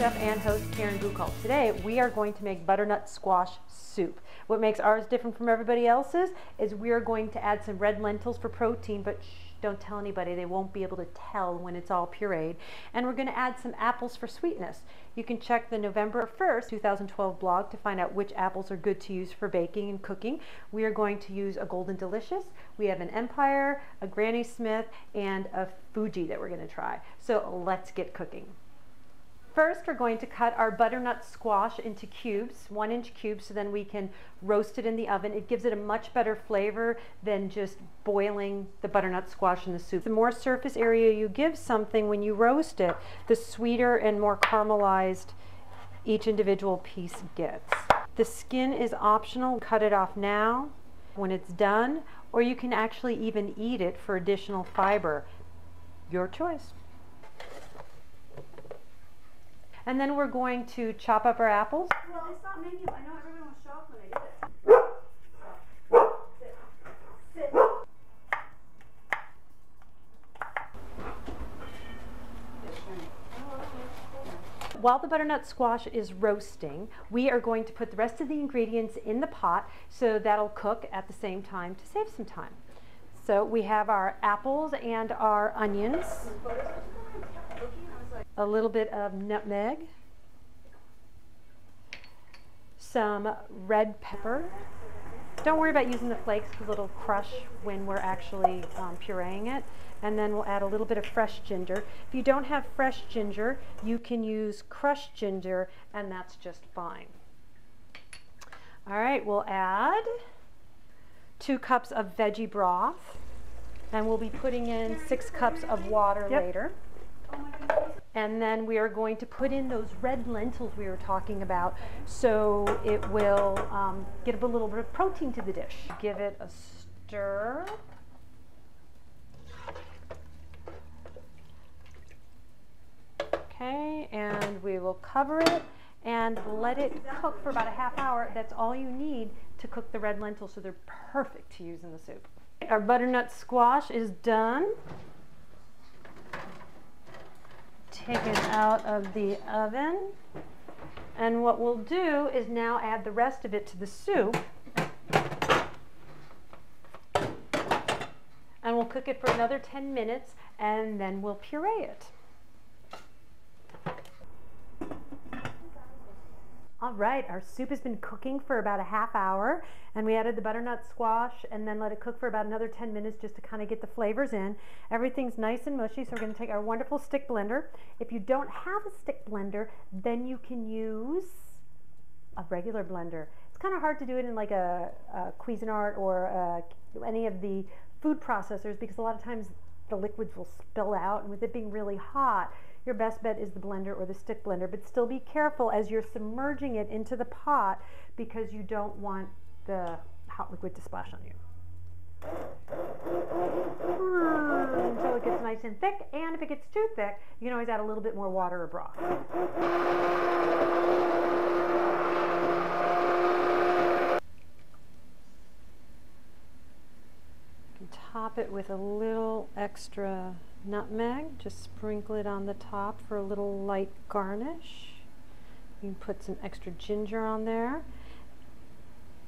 chef and host Karen Bukolt. Today we are going to make butternut squash soup. What makes ours different from everybody else's is we are going to add some red lentils for protein, but don't tell anybody, they won't be able to tell when it's all pureed. And we're going to add some apples for sweetness. You can check the November 1st, 2012 blog to find out which apples are good to use for baking and cooking. We are going to use a Golden Delicious. We have an Empire, a Granny Smith, and a Fuji that we're going to try. So let's get cooking. First, we're going to cut our butternut squash into cubes, 1-inch cubes, so then we can roast it in the oven. It gives it a much better flavor than just boiling the butternut squash in the soup. The more surface area you give something when you roast it, the sweeter and more caramelized each individual piece gets. The skin is optional. Cut it off now when it's done, or you can actually even eat it for additional fiber. Your choice. And then we're going to chop up our apples. Well, it's not menu. I know everyone was shocked when I did it. Sit. Sit. While the butternut squash is roasting, we are going to put the rest of the ingredients in the pot so that'll cook at the same time to save some time. So we have our apples and our onions. A little bit of nutmeg, some red pepper. Don't worry about using the flakes because it'll crush when we're actually pureeing it. And then we'll add a little bit of fresh ginger. If you don't have fresh ginger, you can use crushed ginger, and that's just fine. All right, we'll add 2 cups of veggie broth, and we'll be putting in 6 cups of water later. And then we are going to put in those red lentils we were talking about, so it will give a little bit of protein to the dish. Give it a stir. Okay, and we will cover it and let it cook for about a half hour. That's all you need to cook the red lentils, so they're perfect to use in the soup. Our butternut squash is done. Taken out of the oven, and what we'll do is now add the rest of it to the soup, and we'll cook it for another 10 minutes, and then we'll puree it. All right, our soup has been cooking for about a half hour, and we added the butternut squash and then let it cook for about another 10 minutes just to kind of get the flavors in. Everything's nice and mushy, so we're going to take our wonderful stick blender. If you don't have a stick blender, then you can use a regular blender. It's kind of hard to do it in like a Cuisinart or any of the food processors because a lot of times the liquids will spill out, and with it being really hot, your best bet is the blender or the stick blender, but still be careful as you're submerging it into the pot because you don't want the hot liquid to splash on you. Until it gets nice and thick, and if it gets too thick, you can always add a little bit more water or broth. You can top it with a little extra nutmeg, just sprinkle it on the top for a little light garnish. You can put some extra ginger on there,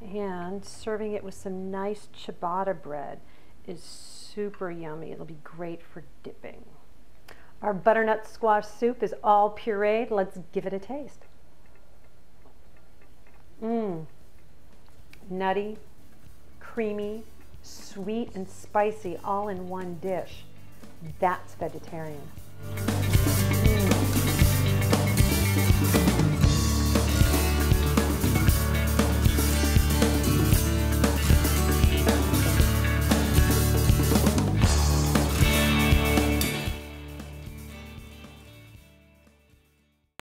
and serving it with some nice ciabatta bread is super yummy. It'll be great for dipping. Our butternut squash soup is all pureed. Let's give it a taste. Nutty, creamy, sweet, and spicy all in one dish. That's vegetarian.